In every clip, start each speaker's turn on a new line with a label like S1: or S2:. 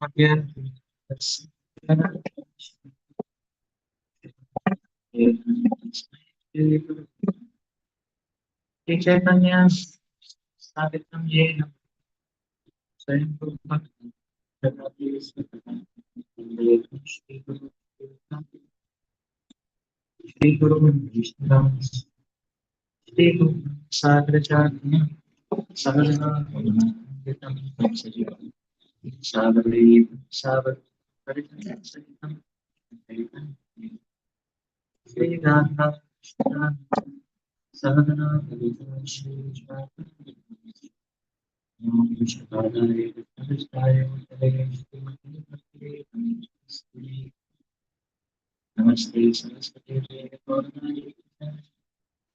S1: Again, Chaitanya Savitam Yena Swayambhuva Jagati Svatana Shri Guru Vishnu Shri Guru Sagrajatya Sadhana Vitam Sajiva Savali Savat Paritam Sajitam Shri Radha Sadhana Vitam Shri Namaste Saraswati Devi Gaurani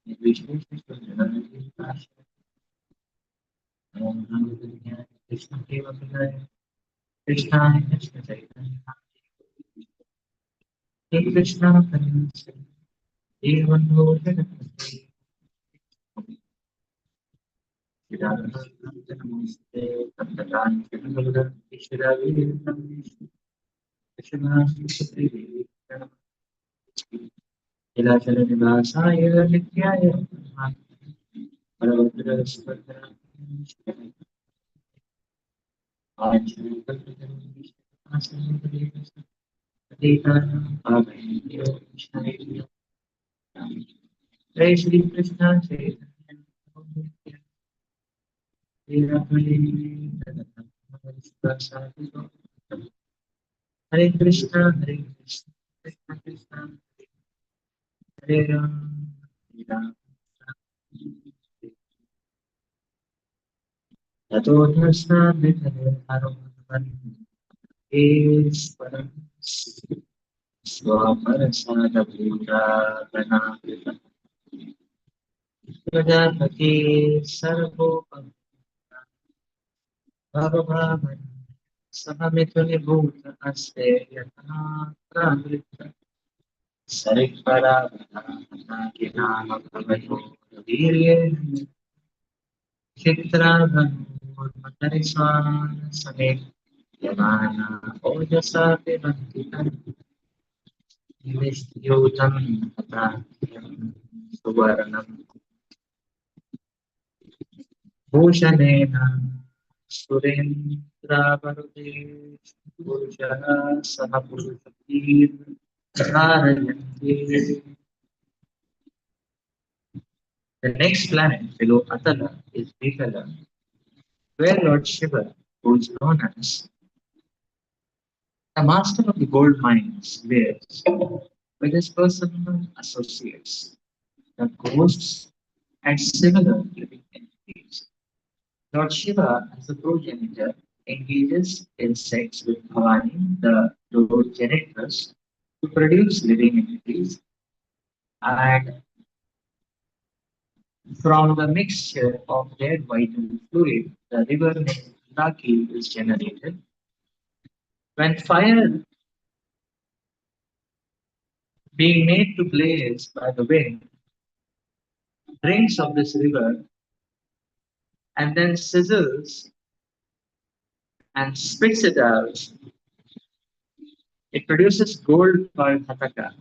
S1: Vishnu Om Namo Krishna Deva Pradaya Krishna Krishna Chaitanya Hey Krishna Krishna Devan Gaurani Namaste Tantakan Krishna Ishvara Krishna Krishna Ilachara Nivasaya Nityaya Paravatraya Svatara Jai Shri Krishna Chaitanya Hare Krishna Hare Krishna Krishna Krishna Hare Ram Hare Ram Tato Krishna Hare Hare Ishwaram Swaparasada Bhuta Ganapita Prajapati Sarvopam Bhavavan Sahamituni Bhuta Aste Yatana Pramrita Saripara Kinama Kavayo Virye Chitravan Matariswan Same Yamana Ojasa Pivantitan Yotam Tata Suvaranam Bhushanena Surendra Purusha Sahapurushakir Dharayanti. The next planet below Atala is Vikala, where Lord Shiva, who is known as the master of the gold mines, lives with his personal associates, the ghosts and similar living entities. Lord Shiva, as the progenitor, engages in sex with Bhavani, the progenitress, to produce living entities, and from the mixture of their vital fluid, the river named Taki is generated. When fire being made to blaze by the wind drinks of this river and then sizzles and spits it out, it produces gold called Hataka.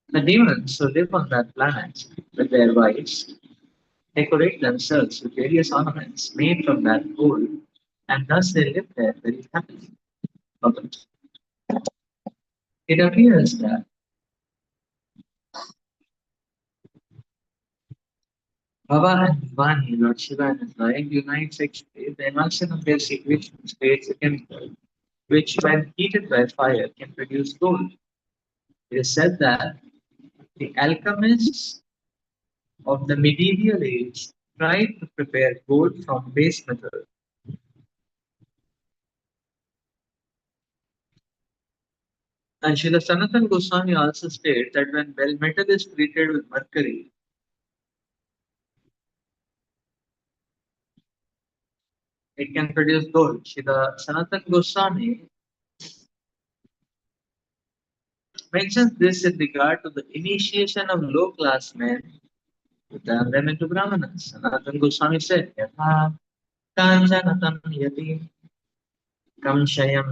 S1: The demons who live on that planet with their wives decorate themselves with various ornaments made from that gold, and thus they live there very happily. But it appears that Baba and Bhavani, Lord Shiva and his wife, unite sexually. The emulsion of their secretions creates a chemical which, when heated by fire, can produce gold. It is said that the alchemists of the medieval age tried to prepare gold from base metal. And Srila Sanatan Goswami also states that when well metal is treated with mercury, it can produce gold. Srila Sanatan Goswami mentions this in regard to the initiation of low class men to turn them into Brahmanas. Sanatan Goswami said, Yatha Kanchanatam Yati कंशयं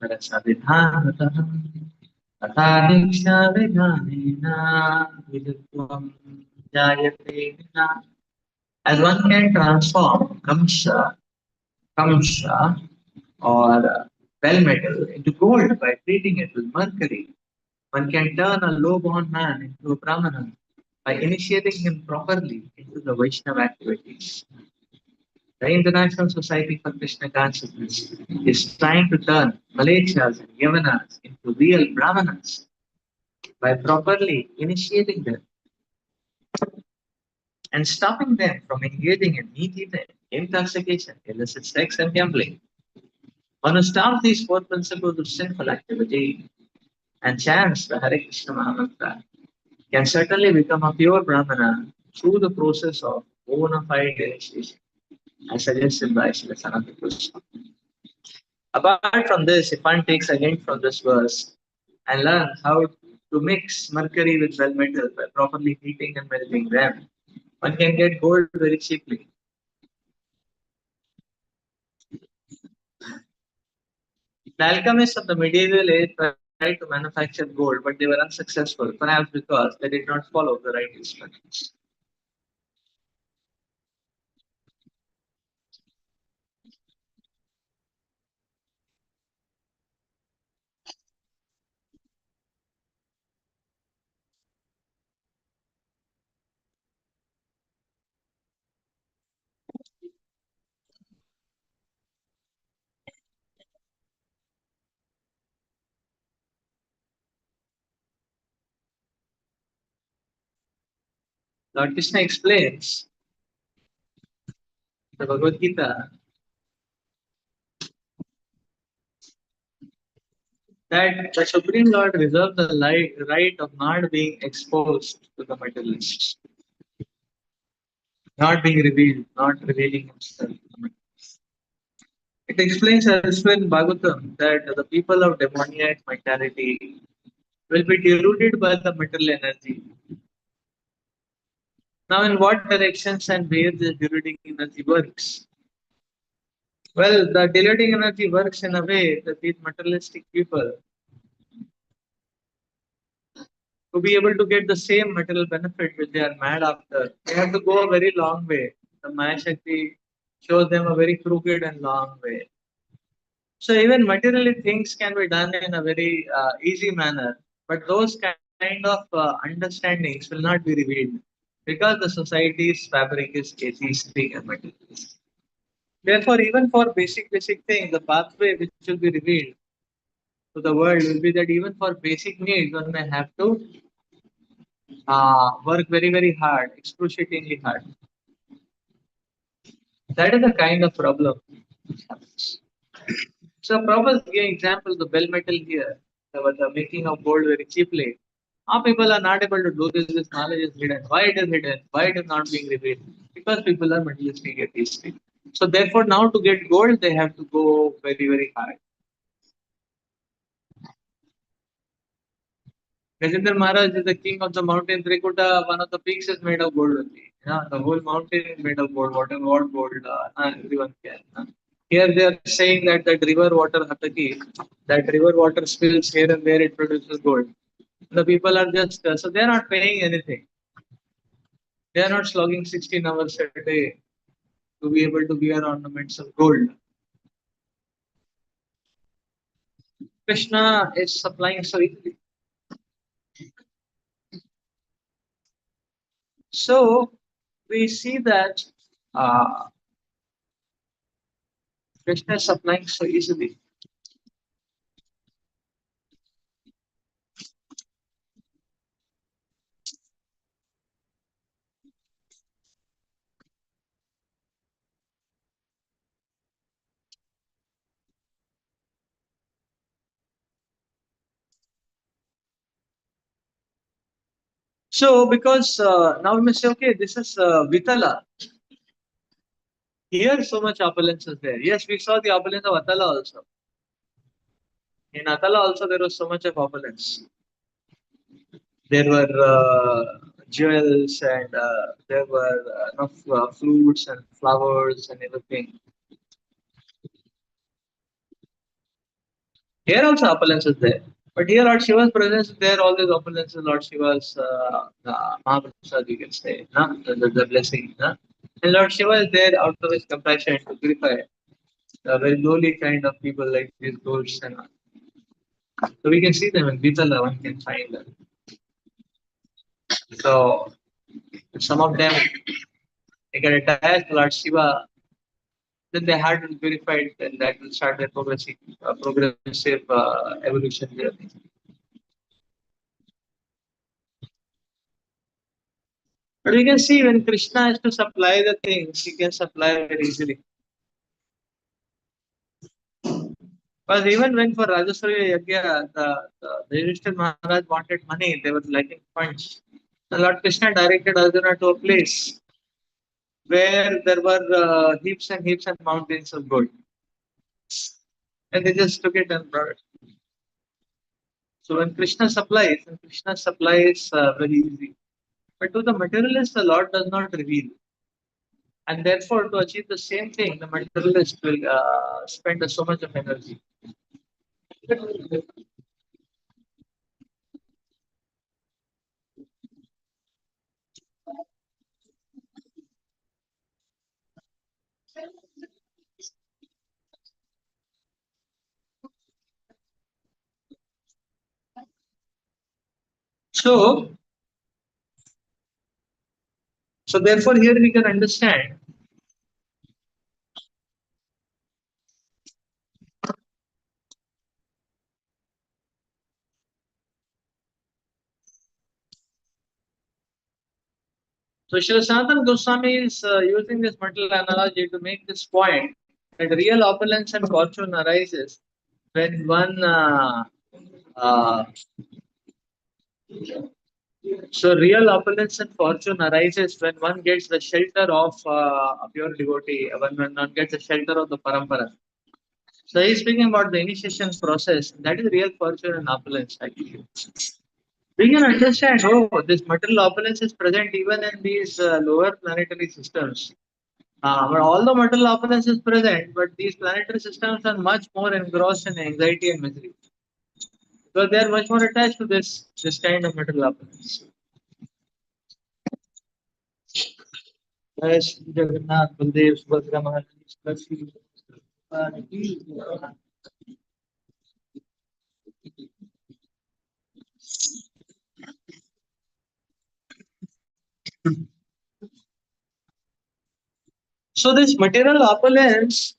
S1: रसविधानतः तथा दीक्षा विधानेन विदुत्वं जायते विना. As one can transform kamsha or bell metal into gold by treating it with mercury, one can turn a low-born man into a brahmana by initiating him properly into the Vaishnava activities. The International Society for Krishna Consciousness is trying to turn Malechas and Yavanas into real Brahmanas by properly initiating them and stopping them from engaging in meat eating, intoxication, illicit sex, and gambling. One who stops these four principles of sinful activity and chants the Hare Krishna Mahamantra can certainly become a pure Brahmana through the process of bona fide initiation, as suggested by Srila Sanatana Krishna. Apart from this, if one takes a hint from this verse and learns how to mix mercury with well metal by properly heating and melting them, one can get gold very cheaply. The alchemists of the medieval age tried to manufacture gold, but they were unsuccessful, perhaps because they did not follow the right instructions. Lord Krishna explains the Bhagavad Gita that the Supreme Lord reserved the right of not being exposed to the materialists, not being revealed, not revealing himself. It explains elsewhere in Bhagavatam that the people of demoniac mentality will be deluded by the material energy. Now, in what directions and ways this deluding energy works? Well, the deluding energy works in a way that these materialistic people, to be able to get the same material benefit which they are mad after, they have to go a very long way. The Maya Shakti shows them a very crooked and long way. So even materially things can be done in a very easy manner, but those kind of understandings will not be revealed because the society's fabric is atheistic and materialistic. Therefore, even for basic things, the pathway which will be revealed to the world will be that even for basic needs, one may have to work very hard, excruciatingly hard. That is the kind of problem which happens. So Prabhupada gave example the bell metal here, the making of gold very cheaply. How people are not able to do this, this knowledge is hidden. Why it is hidden? Why it is not being revealed? Because people are materialistic, atheistic. So therefore now to get gold they have to go very hard. Gajendra Maharaj is the king of the mountain Trikuta, one of the peaks is made of gold only. Yeah, the whole mountain is made of gold, whatever what gold everyone can. Here they are saying that that river water Hataki, that river water spills here and there, it produces gold. The people are just, so they are not paying anything. They are not slogging 16 hours a day to be able to wear ornaments of gold. Krishna is supplying so easily. So we see that uh, Krishna is supplying so easily. So, because now we may say, okay, this is Vitala. Here, so much opulence is there. Yes, we saw the opulence of Atala also. In Atala also, there was so much of opulence. There were jewels and there were enough fruits and flowers and everything. Here also opulence is there. But here Lord Shiva's presence is there, all these opulences, Lord Shiva's Mahaprasad, you can say, no? The blessing. No? And Lord Shiva is there out of his compassion to purify the very lowly kind of people like these ghosts and all. So we can see them in Vitala, one can find them. So some of them they get attached to Lord Shiva, then their heart will be purified, then that will start their progressive evolution journey. But we can see when Krishna has to supply the things, he can supply very easily. But even when for Rajaswari Yagya, the Yudhishthira Maharaj wanted money, they were lacking funds. The Lord Krishna directed Arjuna to a place where there were heaps and heaps and mountains of gold. And they just took it and brought it. So when Krishna supplies very easy. But to the materialist, the Lord does not reveal. And therefore, to achieve the same thing, the materialist will spend so much of energy. So, so therefore, here we can understand. So, Srila Sanatana Goswami is using this mental analogy to make this point that real opulence and fortune arises when one uh, so real opulence and fortune arises when one gets the shelter of a pure devotee, when one gets the shelter of the parampara. So he's speaking about the initiation process. That is real fortune and opulence actually. We can understand, oh, this material opulence is present even in these lower planetary systems. But although material opulence is present, but these planetary systems are much more engrossed in anxiety and misery. So they are much more attached to this kind of material opulence. Yes, Jagannath, Baldev, Subhadra, Maharaj, so this material opulence,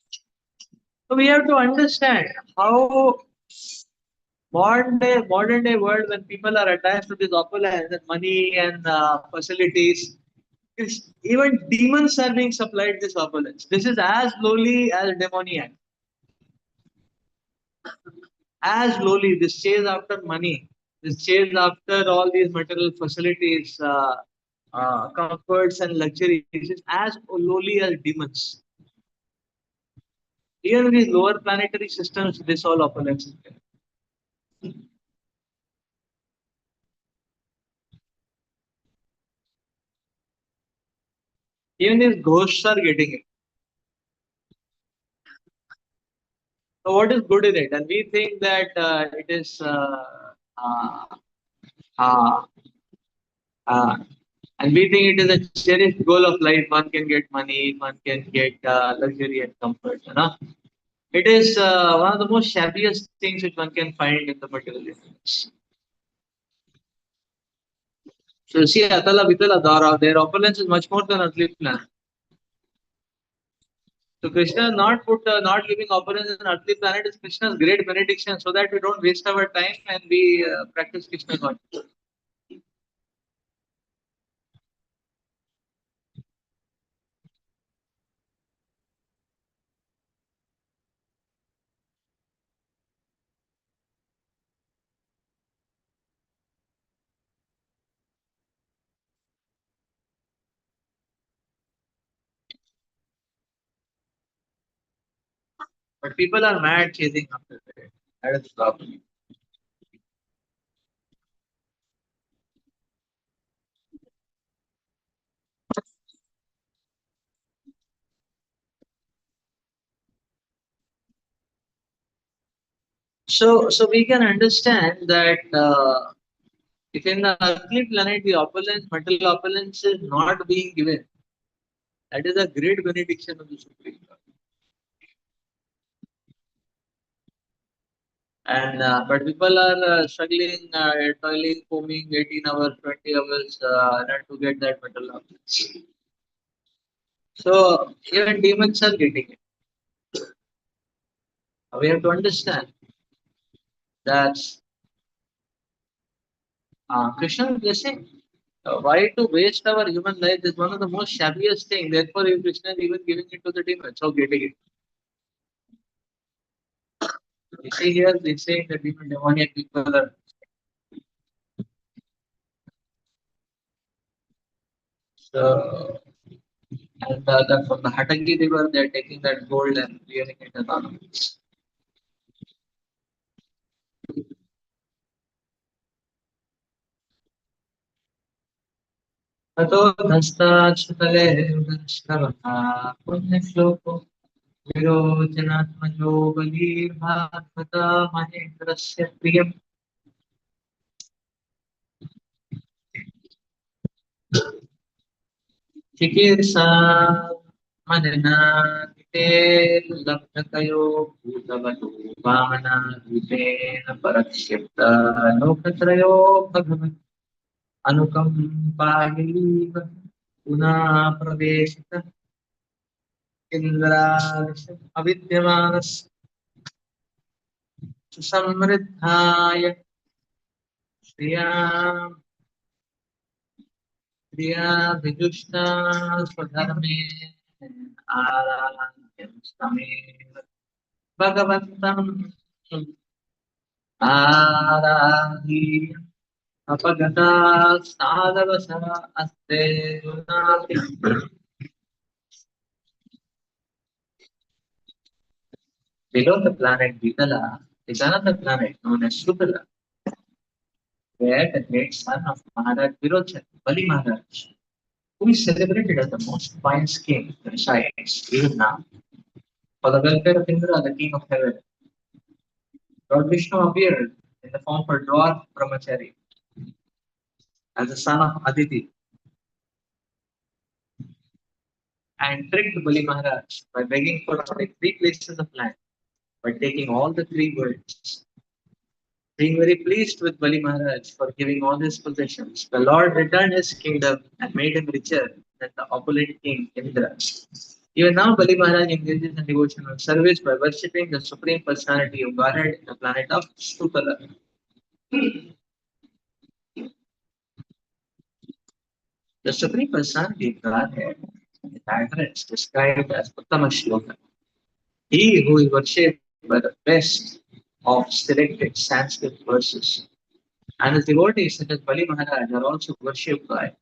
S1: so we have to understand how modern day world when people are attached to this opulence and money and facilities, even demons are being supplied this opulence. This is as lowly as demoniac, as lowly. This chase after money, this chase after all these material facilities, comforts and luxuries is as lowly as demons. Even in these lower planetary systems, this all opulence is there. Even these ghosts are getting it. So what is good in it? And we think that it is uh, uh, uh, and we think it is a cherished goal of life. One can get money, one can get luxury and comfort. You know, it is one of the most shabbiest things which one can find in the material universe. So see, Atala Vitala Dara, their opulence is much more than earthly planet. So Krishna not giving opulence in earthly planet is Krishna's great benediction, so that we don't waste our time and we practice Krishna consciousness. But people are mad chasing after that. That is the problem. So we can understand that if in the earthly planet the opulence, material opulence is not being given, that is a great benediction of the Supreme Lord. And but people are struggling, toiling, foaming 18 hours, 20 hours not to get that material opulence. So even demons are getting it. We have to understand that Krishna's blessing. Why to waste our human life is one of the most shabbiest thing. Therefore, if Krishna is even giving it to the demons, so getting it. You see here, they say the demoniac people are so, and from the Hatagi river, they are taking that gold and wearing it as ornaments. ततो धस्ताच्छतले दर्शनवः पुण्यश्लोको विरोचनात्मजो बलीर्भागवता महेन्द्रस्य प्रियम् चिकीर्षा मदनादिते लब्धकयो भूतवतो वामनादितेन परक्षिप्त लोकत्रयो भगवन् अनुकम्पायैव पुनः प्रवेशित इन्द्रादिशम् अविद्यमानस्य समृद्धाय श्रियां क्रियाभिजुष्टा स्वधर्मे आराध्यं समेव भगवन्तम् आराधीय अपगता साधवसः अस्ते गुणाति below the planet Vitala is another planet known as Sutala, where the great son of Maharaj Virochan, Bali Maharaj, who is celebrated as the most pious king, resides even now. For the welfare of Indra, the king of heaven, Lord Vishnu appeared in the form of a dwarf brahmachari as the son of Aditi and tricked Bali Maharaj by begging for only three places of land, by taking all the three worlds. Being very pleased with Bali Maharaj for giving all his possessions, the Lord returned his kingdom and made him richer than the opulent king Indra. Even now, Bali Maharaj engages in devotional service by worshipping the Supreme Personality of Godhead in the planet of Sutala. The Supreme Personality of Godhead is addressed, described as Uttama Shloka. He who is worshipped by the best of selected Sanskrit verses. And his devotees such as Bali Maharaj are also worshipped by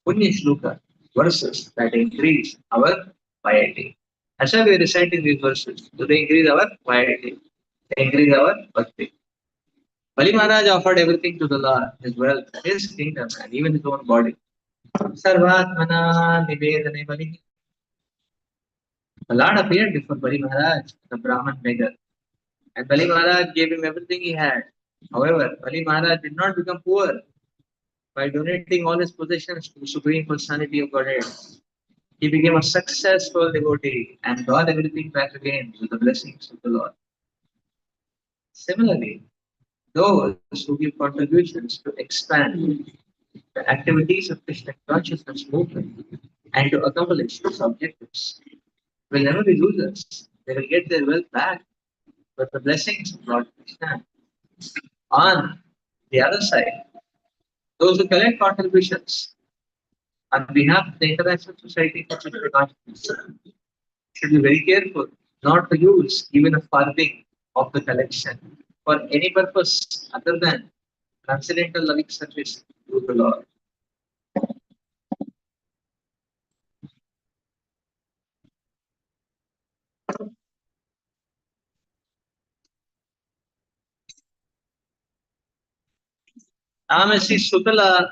S1: Punya Shloka, verses that increase our piety. As why we are reciting these verses, do they increase our piety? They increase our bhakti. Bali Maharaj offered everything to the Lord, his wealth, his kingdom, and even his own body. Sarvatmana Nivedane Bali. The Lord appeared before Bali Maharaj, the Brahman beggar, and Bali Maharaj gave him everything he had. However, Bali Maharaj did not become poor by donating all his possessions to the Supreme Personality of Godhead. He became a successful devotee and got everything back again with the blessings of the Lord. Similarly, those who give contributions to expand the activities of Krishna consciousness movement and to accomplish its objectives will never be losers. They will get their wealth back with the blessings of Lord Krishna. On the other side, those who collect contributions on behalf of the International Society for Krishna Consciousness should be very careful not to use even a farthing of the collection for any purpose other than transcendental loving service to the Lord. Amasi Sutala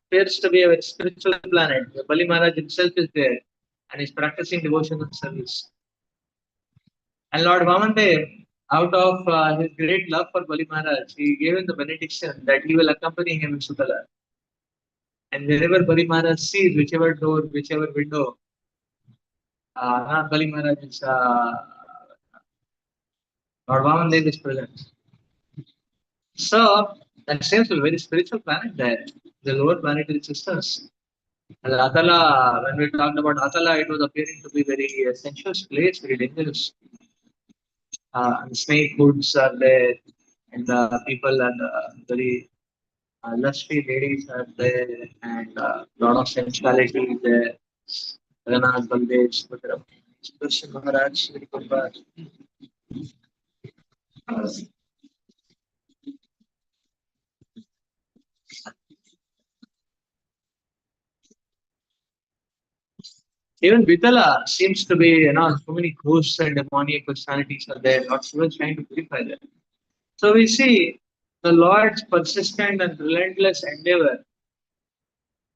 S1: appears to be a very spiritual planet. Bali Maharaj himself is there and is practicing devotional service. And Lord Vamandev out of his great love for Bali Maharaj, he gave him the benediction that he will accompany him in Sutala. And wherever Bali Maharaj sees, whichever door, whichever window, not Bali Maharaj is, Lord Vamandev is present. So that seems a very spiritual planet there, the lower planetary systems. And Atala, when we talked about Atala, it was appearing to be very sensuous place, very dangerous. And snake hoods are there, and people and very lusty ladies are there, and lot of sensuality is there. Raghunath, Baldev, Subhadra, Krishna Maharaj, Shri Kumbar. Even Vitala seems to be, so many ghosts and demoniac personalities are there. Lord Shiva is trying to purify them. So we see the Lord's persistent and relentless endeavor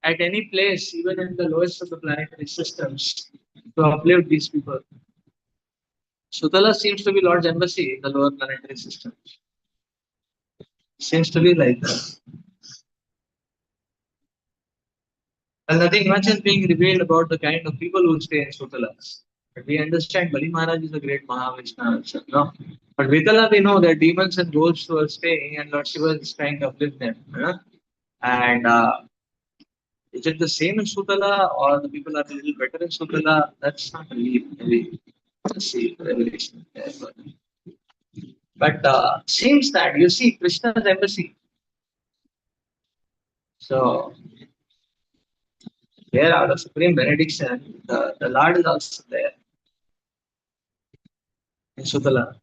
S1: at any place, even in the lowest of the planetary systems, to uplift these people. Sutala seems to be Lord's embassy in the lower planetary systems. Seems to be like that. Well, nothing much is being revealed about the kind of people who stay in Sutala. But we understand Bali Maharaj is a great Mahavishnu. No? But Vitala, we know that demons and ghosts who are staying, and Lord Shiva is trying to uplift them. And is it the same in Sutala, or the people are a little better in Sutala? That's not really very see revelation. But seems that you see Krishna's embassy. So there are the supreme benediction. The Lord is also there in Sutala.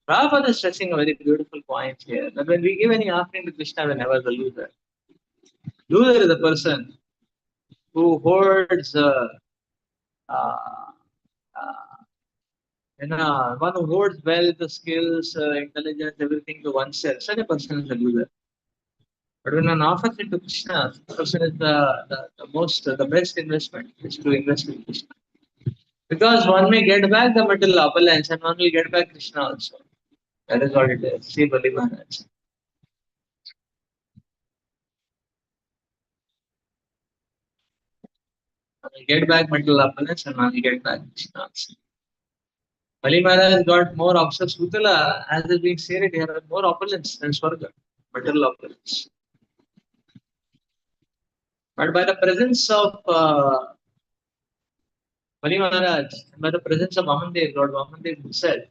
S1: Prabhupada is stressing a very beautiful point here that when we give any offering to Krishna, we never the loser. Loser is a person who hoards, uh, one who hoards wealth, skills, intelligence, everything to oneself. Such a person is a loser. But when one offers it to Krishna, the person is the best investment is to invest in Krishna. Because one may get back the material opulence and one will get back Krishna also. That is what it is. See Bali Maharaj. One will get back material opulence and one will get back Krishna also. Bali Maharaj got more obsessed with Sutala, as is being said, he had more opulence than Swarga, material opulence. But by the presence of Bali Maharaj, and by the presence of Vamandev, Lord Vamandev himself,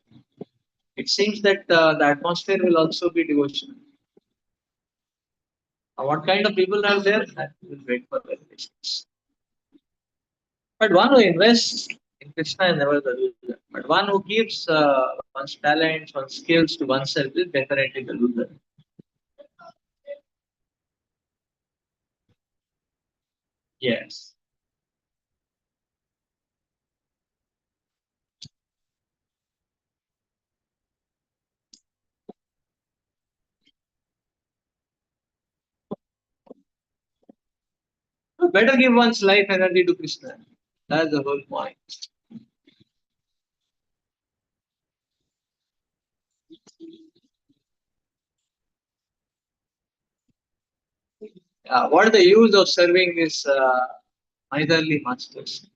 S1: it seems that the atmosphere will also be devotional. What kind of people are there? That we will wait for revelations. But one who invests in Krishna is never the loser. But one who keeps one's talents, one's skills to oneself is definitely the loser. Yes. So better give one's life energy to Krishna. That's the whole point. What is the use of serving these miserly masters?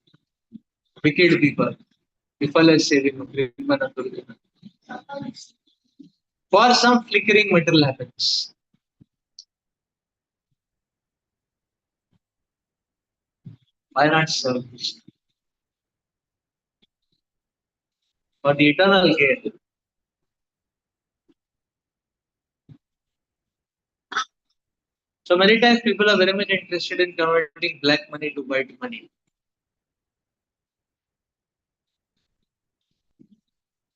S1: Wicked people. People are saving for some flickering material happens. Why not serve Krishna? For the eternal gain. So many times people are very much interested in converting black money to white money.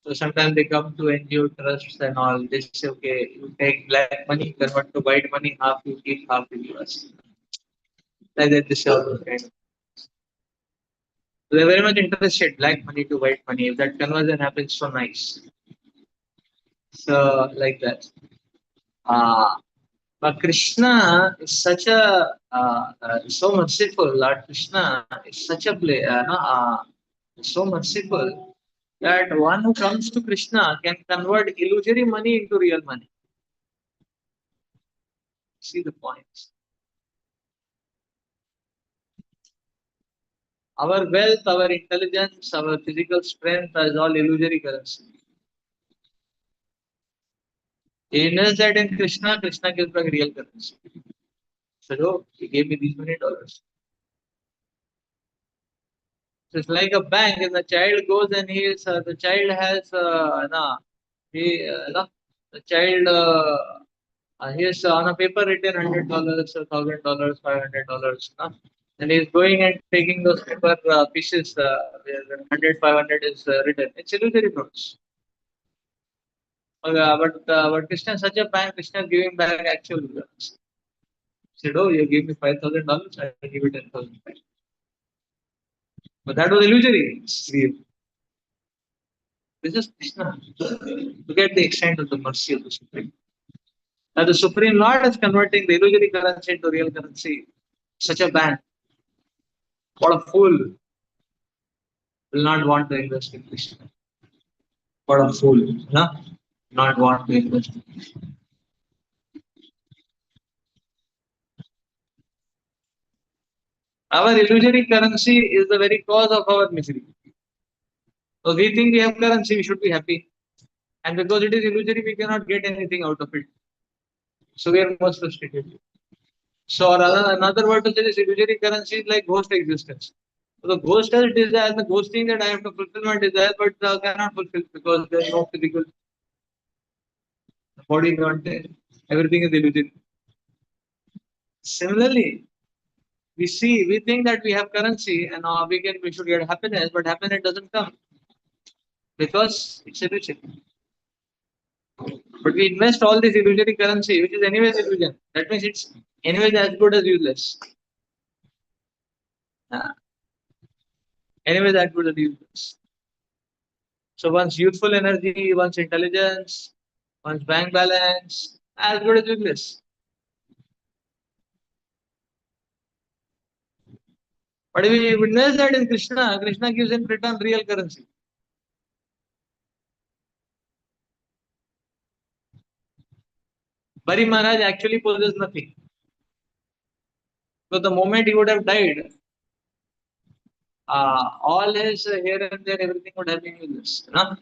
S1: So sometimes they come to NGO trusts and all. They say, okay, you take black money, convert to white money, half you keep, half you give us. Like that, they say all those kind of. So they're very much interested, black money to white money. If that conversion happens, so nice. So like that. Uh, but Krishna is such a so merciful. Lord Krishna is such a so merciful that one who comes to Krishna can convert illusory money into real money. See the points. Our wealth, our intelligence, our physical strength is all illusory currency. He knows that in Krishna, Krishna gives back real currency. So, oh, he gave me these many dollars. So it's like a bank, and the child goes and the child has, he, no, the child, he has on a paper written $100, $1,000, $500, no? And he's going and taking those paper pieces where 100, 500 is written. It's illusory notes. But Krishna is such a bank, Krishna is giving back actual returns. He said, oh, you gave me $5,000, I give you 10,000. But that was illusory. It's real. This is Krishna. Look at the extent of the mercy of the Supreme. Now the Supreme Lord is converting the illusory currency into real currency. Such a bank. What a fool will not want to invest in Krishna. What a fool, no? Not want to invest in Krishna. Our illusory currency is the very cause of our misery. So we think we have currency, we should be happy. And because it is illusory, we cannot get anything out of it. So we are most frustrated. So another word to say is illusory currency is like ghost existence. So the ghost has desire, the ghost thing that I have to fulfill my desire, but cannot fulfill because there is no physical body not there. Everything is illusory. Similarly, we think that we have currency and we should get happiness, but happiness doesn't come because it's illusory. But we invest all this illusory currency, which is anyways illusion. That means it's anyways as good as useless. Anyways as good as useless. So one's youthful energy, one's intelligence, one's bank balance, as good as useless. But if we witness that in Krishna, Krishna gives in return real currency. Bari Maharaj actually possessed nothing. So the moment he would have died, all his here and there, everything would have been useless. No?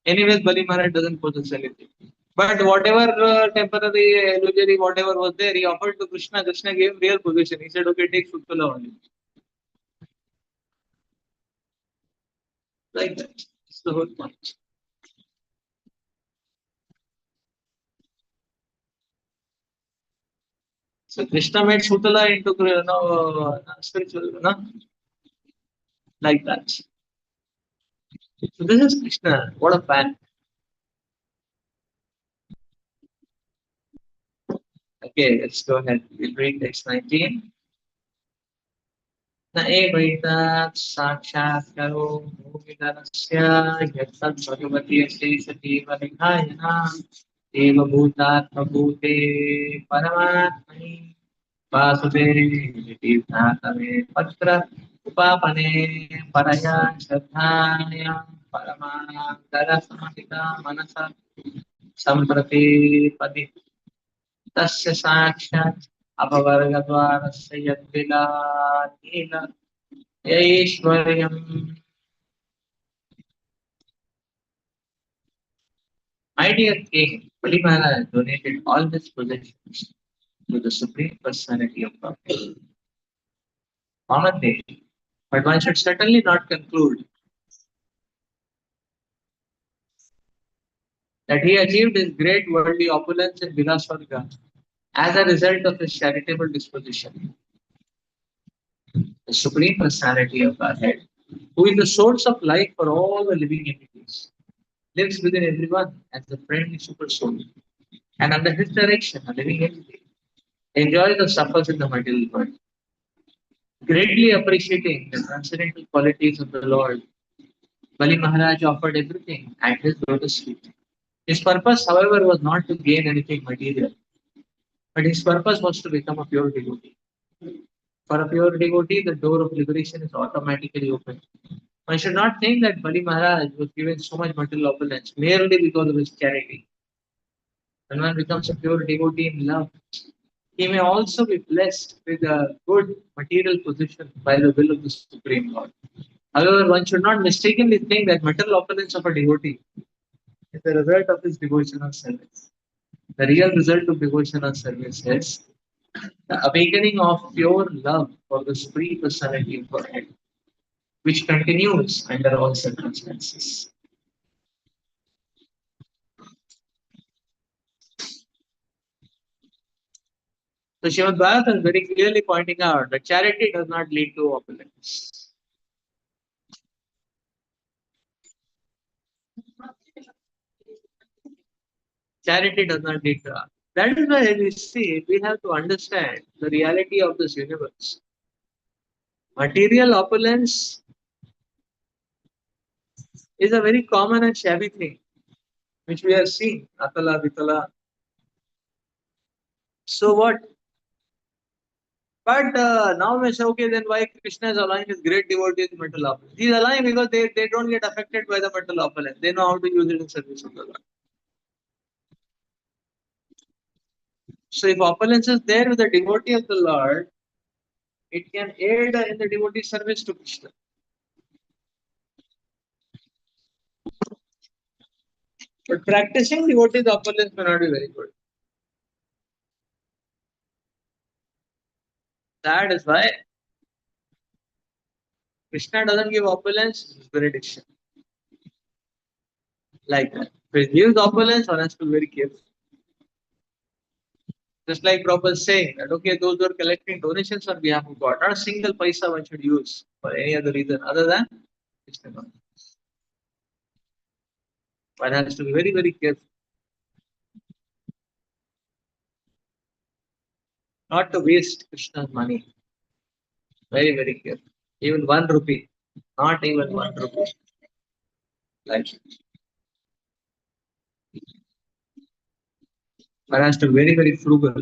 S1: Anyways, Bali Maharaj doesn't possess anything. But whatever temporary, illusory, whatever was there, he offered to Krishna. Krishna gave him real possession. He said, okay, take Sutala only. Like that. That's the whole point. So Krishna made Sutala into spiritual, no? Like that. So this is Krishna. What a fan. Okay, let's go ahead. We'll read text 19. न एवैतात् साक्षात् करो भूमिधरस्य यत्तत् भगवती शेषतीव निधायना देवभूतात्मभूते परमात्मनि वासुदेवे तीर्थातवे पत्र उपापने परया श्रद्धाया परमान्तरसमहिता मनसा सम्प्रति पदि तस्य साक्षात् अपवर्गद्वारस्य यद्विलानील ऐश्वर्यम्. My dear King, Bali Maharaj donated all his possessions to the Supreme Personality of Godhead on a day. But one should certainly not conclude that he achieved his great worldly opulence in Vilaswarga as a result of his charitable disposition. The Supreme Personality of Godhead, who is the source of life for all the living entities, lives within everyone as the friendly super soul. And under his direction, a living entity enjoys or suffers in the material world. Greatly appreciating the transcendental qualities of the Lord, Bali Maharaj offered everything at his lotus feet. His purpose, however, was not to gain anything material, but his purpose was to become a pure devotee. For a pure devotee, the door of liberation is automatically open. One should not think that Bali Maharaj was given so much material opulence merely because of his charity. When one becomes a pure devotee in love, he may also be blessed with a good material position by the will of the Supreme Lord. However, one should not mistakenly think that material opulence of a devotee is the result of his devotional service. The real result of devotional service is the awakening of pure love for the Supreme Personality of Godhead, which continues under all circumstances. So Srimad Bhagavatam is very clearly pointing out that charity does not lead to opulence. Charity does not lead to that. That is why we see we have to understand the reality of this universe. Material opulence is a very common and shabby thing, which we are seeing. Atala, Vitala. So what? But now we say, okay, then why Krishna is allowing his great devotees mental opulence? He is allowing because they don't get affected by the mental opulence. They know how to use it in service of the Lord. So if opulence is there with the devotee of the Lord, it can aid in the devotee service to Krishna. But practicing devotee opulence may not be very good. That is why Krishna doesn't give opulence, benediction. Like that. If he gives opulence, one has to be very careful. Just like Prabhupada is saying that okay, those who are collecting donations on behalf of God, not a single paisa one should use for any other reason other than Krishna consciousness. One has to be very, very careful. Not to waste Krishna's money. Very, very careful. Even 1 rupee. Not even 1 rupee. Like one has to be very, very frugal.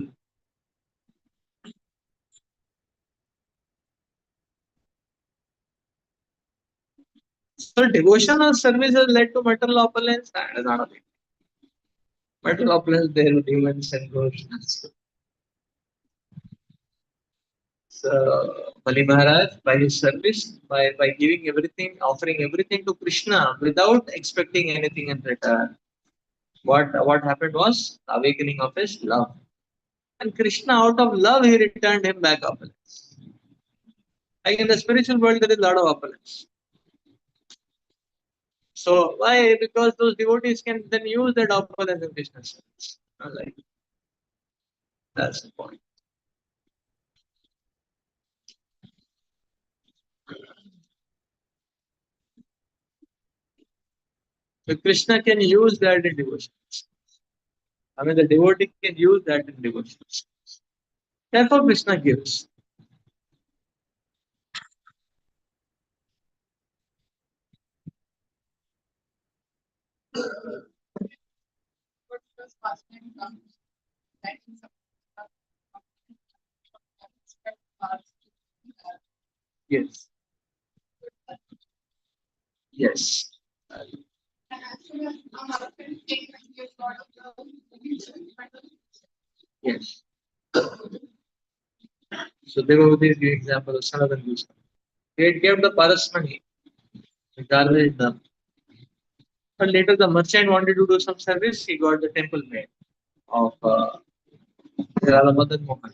S1: So devotional service has led to material opulence. That is not a thing. Material opulence there with demons and ghosts. So Bali Maharaj, by his service, by giving everything, offering everything to Krishna without expecting anything in return, what happened was awakening of his love. And Krishna, out of love, he returned him back opulence. Like in the spiritual world, there is a lot of opulence. So why? Because those devotees can then use that opulence in Krishna's service. Like that's the point. So Krishna can use that in devotion. I mean, the devotee can use that in devotion. Therefore, Krishna gives. Yes. Yes. Yes. So Devavati is the example of Sanatana Goswami. They gave the Paras money, garbage dump. But later the merchant wanted to do some service, he got the temple made of Radha Madan Mohan.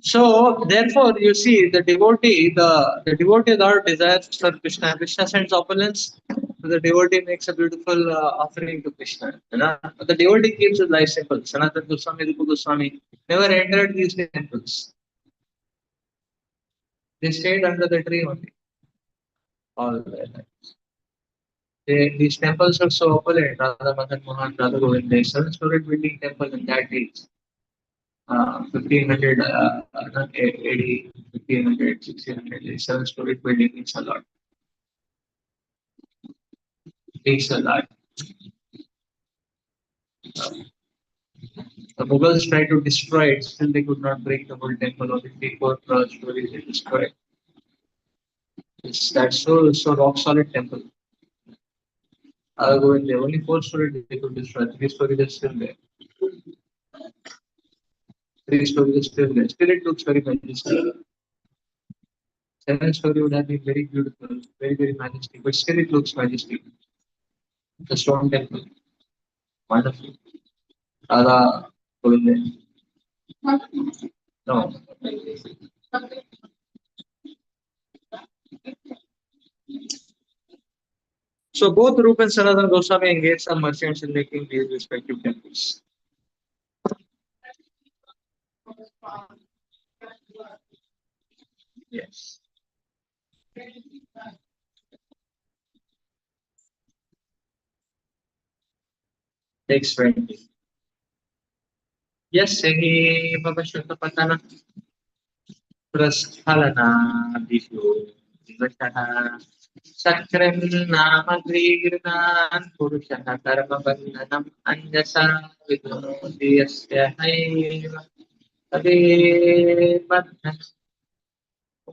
S1: So therefore you see the devotee Lord desires for Krishna. Krishna sends opulence. The devotee makes a beautiful offering to Krishna. You know? But the devotee keeps his life simple. Sanatana Goswami, Rupa Goswami never entered these temples. They stayed under the tree only all their life. These temples are so opulent. Radha Madan Mohan, Radha Govind, they seven-story building temple in that age. 1500, not 80, 1500, 1600, seven-story building means a lot. Takes a lot. The Mughals tried to destroy it, still they could not break the whole temple. Only three, four stories they destroyed. That's so rock solid temple. Go in there. Only four stories they could destroy. Three stories are still there. Three stories are still there. Still it looks very majestic. Seven story would have been very beautiful, very majestic, but still it looks majestic. The stone temple, wonderful. Radha Govind. No. So both Rupa and Sanatana Goswami engaged some merchants in making these respective temples. Yes. Takes 20. Yes, he Babashutapatana Prasthalanavishu Divashaha Sakram Namagrinan Purushaha Karmabandhanam Anjasa Vidodiyasya Haiva Tade Bandhan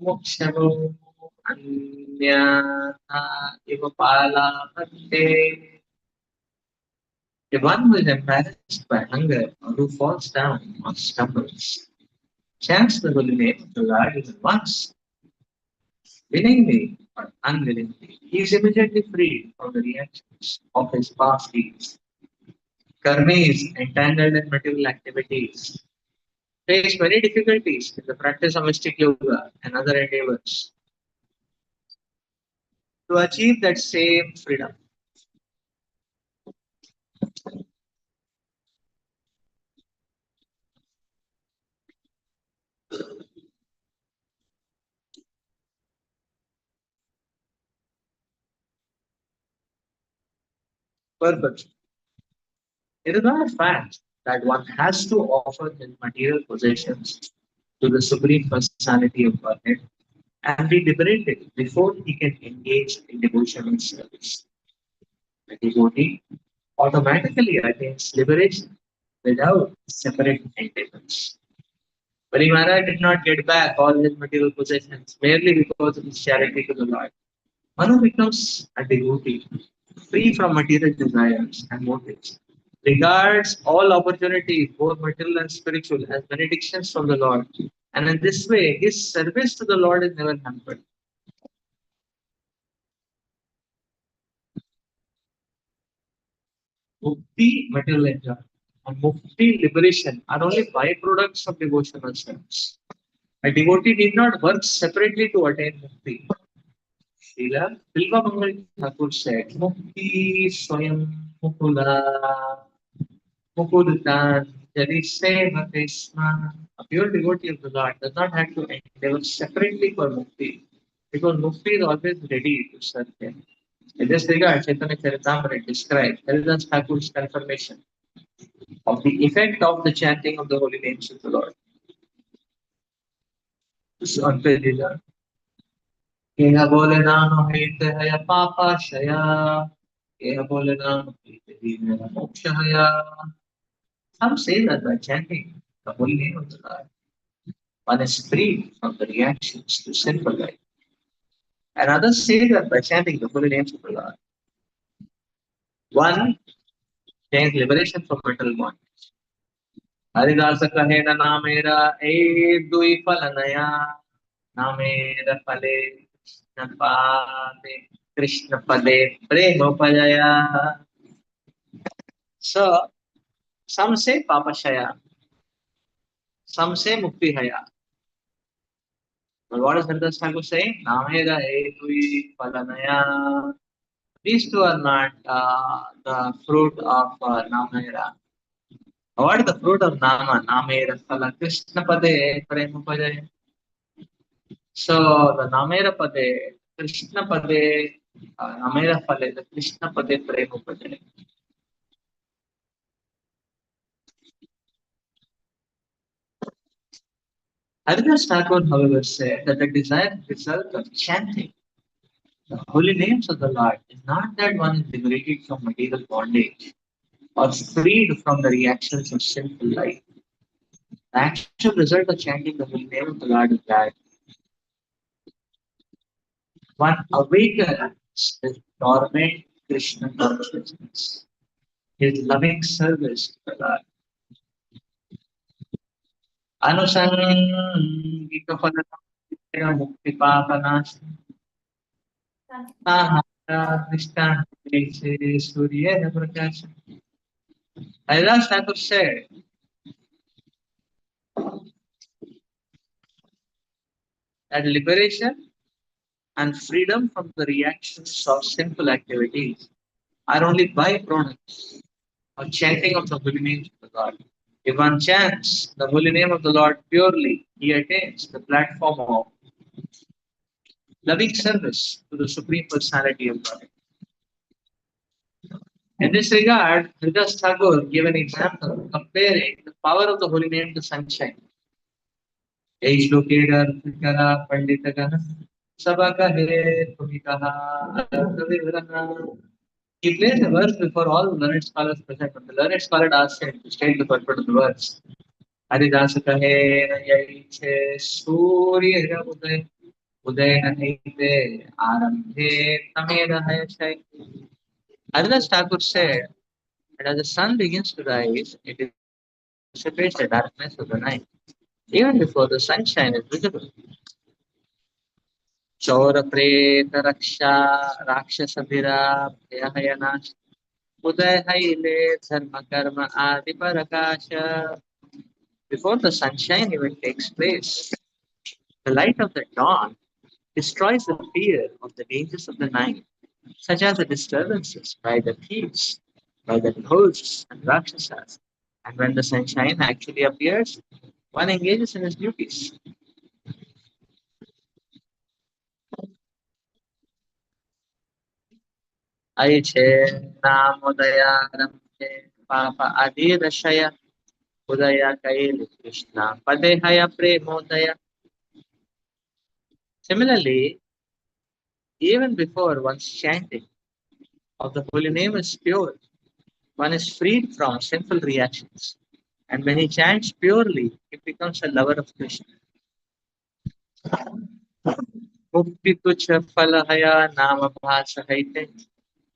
S1: Mukshavo Anyatha Ivapala Bhante. The one who is embarrassed by hunger or who falls down or stumbles chants the holy name of the Lord even once, willingly or unwillingly. He is immediately freed from the reactions of his past deeds. Karmis entangled in material activities face many difficulties in the practice of mystic yoga and other endeavors to achieve that same freedom. Purpose. It is not a fact that one has to offer his material possessions to the Supreme Personality of Godhead and be liberated before he can engage in devotional service. The devotee automatically attains liberation without separate endeavors. Parimara did not get back all his material possessions merely because of his charity to the Lord. One who becomes a devotee, free from material desires and motives, regards all opportunities, both material and spiritual, as benedictions from the Lord. And in this way, his service to the Lord is never hampered. Mukti, material enjoyment, and mukti, liberation, are only byproducts of devotional service. A devotee need not work separately to attain mukti. Srila Bilva Mangal Thakur said, Mukti Swayam Mukula Mukudan Jariseva Krishna. A pure devotee of the Lord does not have to endeavor separately for mukti because mukti is always ready to serve him. In this regard, Chaitanya Charitamrita describes Haridas Thakur's confirmation of the effect of the chanting of the holy names of the Lord. On page 11. Keha bole nano hete haya papa shaya. Keha bole nano hete dina moksha haya. Some say that by chanting the holy name of the Lord, one is free from the reactions to sinful life. And others say that by chanting the holy names of the Lord, one gains liberation from mental bondage. Haridas कहे न नामेरा ए दुई फल नया नामेर फले कृष्ण पदे प्रेम उपजया. So some say papashaya, some say mukti haya. But what is Haridas Thakur saying? Namera e dui palanaya. These two are not the fruit of Namera. What is the fruit of Nama? Namera Phala Krishna Pade Prema Pade. So the Namera Pade, Krishna Pade, Namera Phale, the Krishna Pade Prema Pade. Haridas Thakur, however, said that the desired result of chanting the holy names of the Lord is not that one is liberated from material bondage, or freed from the reactions of sinful life. The actual result of chanting the holy name of the Lord is that one awakens his dormant Krishna consciousness, his loving service to the Lord. Anusangikafalakamukti muktipapanas drishtante suryena prakasha. Kailash Thakur said that liberation and freedom from the reactions of sinful activities are only byproducts of chanting of the holy name of the Lord. If one chants the holy name of the Lord purely, he attains the platform of loving service to the Supreme Personality of God. In this regard, Hridas Thakur gave an example comparing the power of the holy name to sunshine. Age locator, Fikara, Panditagana, Sabaka He, Tumikaha, Vivrana. He placed the verse before all the learned scholars present. When the learned scholar asked him to state the purport of the verse, Haridas कहे न यही छे सूर्य उदय उदय नहीं ते आरंभे तमे रहे छै. Haridas Thakur said that as the sun begins to rise, it dissipates the darkness of the night, even before the sunshine is visible. Chaura preta raksha rakshasabhira bhayahayanash udaya haile dharma karma adi parakasha. Before the sunshine even takes place, the light of the dawn destroys the fear of the dangers of the night, such as the disturbances by the thieves, by the ghosts and rakshasas. And when the sunshine actually appears, one engages in his duties. Aiche namodaya ramche papa adirashaya udaya kaili Krishna padehaya premodaya. Similarly, even before one's chanting of the holy name is pure, one is freed from sinful reactions. And when he chants purely, he becomes a lover of Krishna. मुक्ति तुच्छ फल हया नाम भास हैते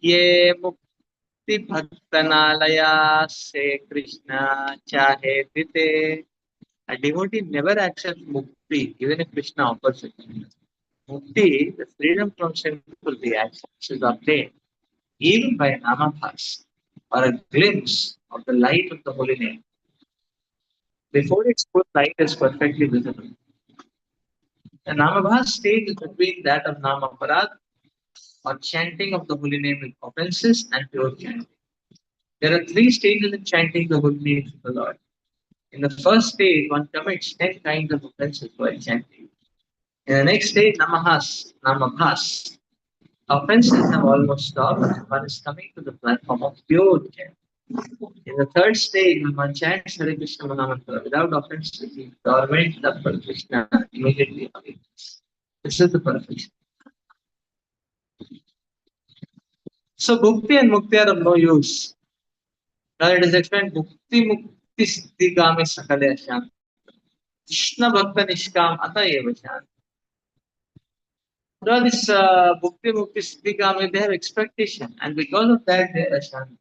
S1: ये मुक्ति भक्तनालया से Krishna चाहे दिते. A devotee never accepts mukti even if Krishna offers it. Mukti, the freedom from sinful reactions, is obtained even by namabhas or a glimpse of the light of the holy name before its full light is perfectly visible. The namabhas stage is between that of namaparad or chanting of the holy name with offenses and pure chanting. There are three stages in chanting the holy name of the Lord. In the first stage, one commits 10 kinds of offenses while chanting. In the next stage, namabhas, offenses have almost stopped and one is coming to the platform of pure chanting. In the third stage, when one chants Hare Krishna Mahamantra without offenses, the torment of Krishna immediately awakens. This is the perfection. So bhukti and mukti are of no use. Now it is explained bhukti mukti siddhi kame sakale ashant. Krishna bhakta nishkam ata eva shant. Now this bhukti mukti siddhi kame, they have expectation and because of that they are ashant.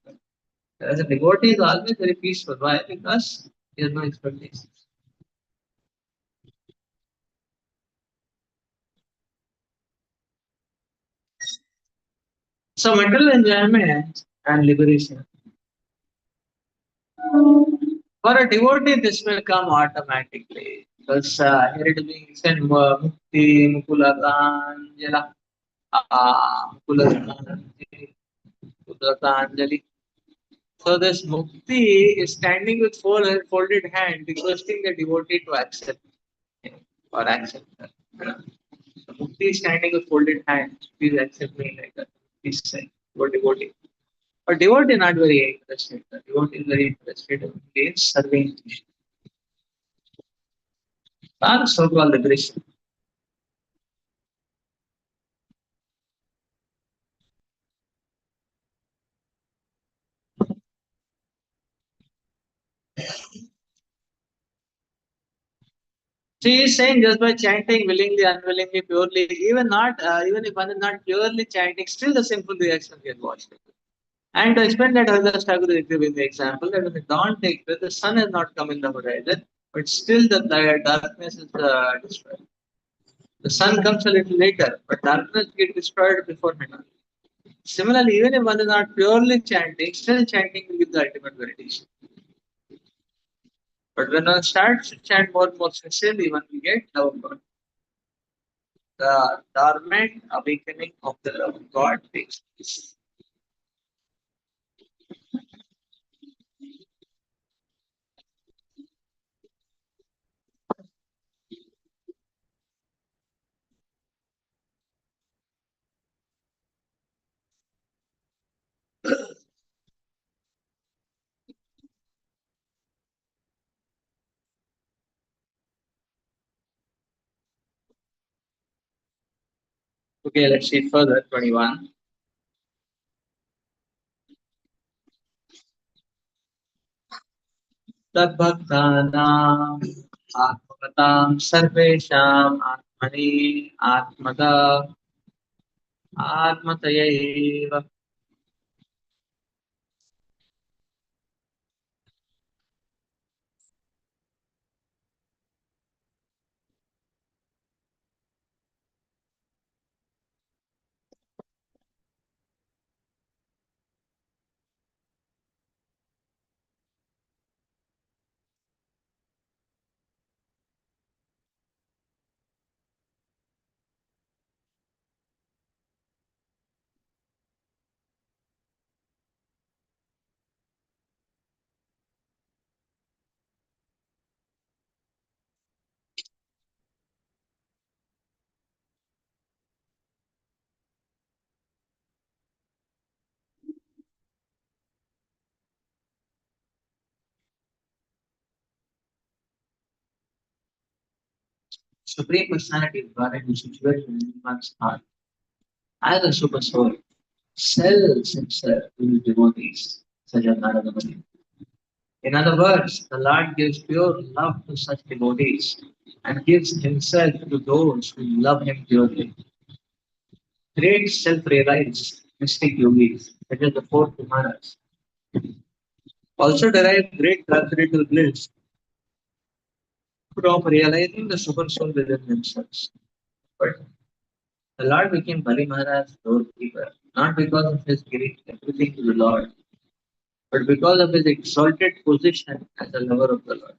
S1: As a devotee is always very peaceful. Why? Because he has no expectations. So mental enjoyment and liberation. For a devotee, this will come automatically. Because here it is being said, Mukti, Mukulatanjala, Mukulatanjali, Mukulatanjali. So this Mukti is standing with folded hand, requesting the devotee to accept him or accept her. So Mukti is standing with folded hands. Please accept me like that. Please say, for devotee. But devotee not very interested. The devotee is very interested in serving Krishna. That's so-called liberation. She is saying just by chanting willingly, unwillingly, purely, even not, even if one is not purely chanting, still the simple reaction get watched. And to explain that, Haridas Thakur is giving the example that when the dawn takes place, the sun has not come in the horizon, but still the darkness is destroyed. The sun comes a little later, but darkness gets destroyed beforehand. Similarly, even if one is not purely chanting, still chanting will give the ultimate meditation. But when one starts to chant more and more sincerely, one will get love of God. The dormant awakening of the love of God takes place. Okay, let's see further. 21. तद्भक्तानाम् आत्मकथां सर्वेषाम् आत्मनि आत्मदा आत्मतयैव. Supreme Personality is brought into situation in one's heart as a super soul, sells himself to his devotees, such as Narada Muni. In other words, the Lord gives pure love to such devotees and gives himself to those who love him purely. Great self-realized mystic yogis, such as the four Kumaras, also derive great transcendental bliss from realizing the super soul within themselves. But the Lord became Bali Maharaj's doorkeeper, not because of his giving everything to the Lord, but because of his exalted position as a lover of the Lord.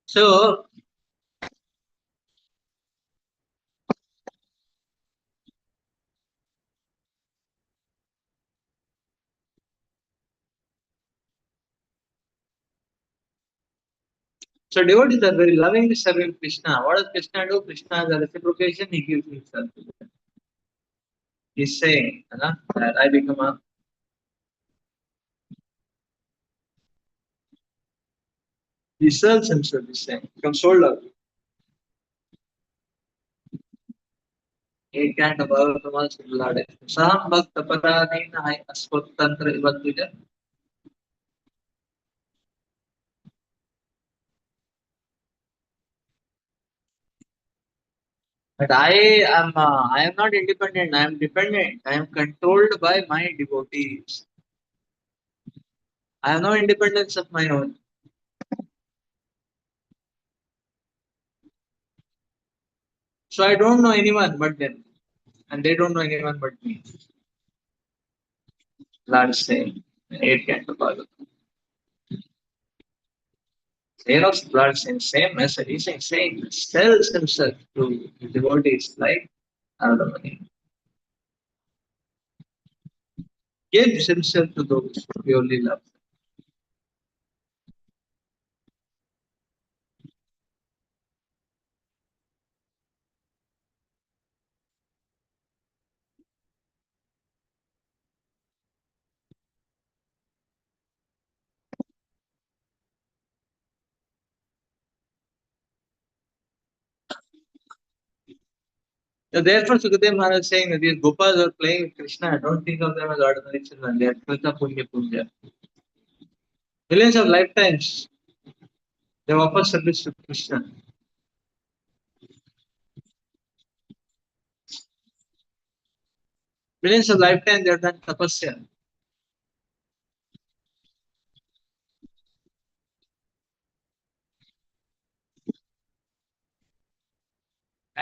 S1: So, so devotees are very lovingly serving Krishna. What does Krishna do? Krishna, as a reciprocation, he gives himself to them. He's saying, that I become a. He sells himself, he's saying, becomes sold out. He can't above the most Lord. Saham Bhakta Paradina Hai Aswatantra Ivatuja. But I am not independent. I am dependent. I am controlled by my devotees. I have no independence of my own. So I don't know anyone but them, and they don't know anyone but me. Lord saying, 8 Canto. Eros blood saying same message. He's saying sells himself to the devotees like Aradamani. Gives himself to those who purely love. So therefore, Sukadev Maharaj is saying that these Gopas are playing with Krishna. Don't think of them as ordinary children. They are Krita Punya Punya. Millions of lifetimes they offer service to Krishna. Millions of lifetimes they have done tapasya.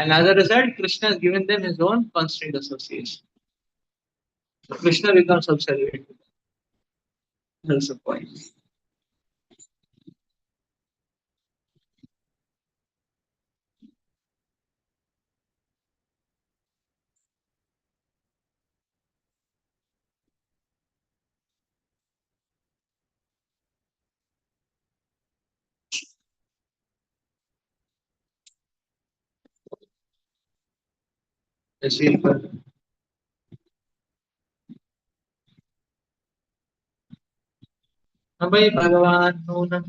S1: And as a result, Krishna has given them his own constant association. So Krishna becomes observant. That's the point. You see, Nabai Bhagavan Nunam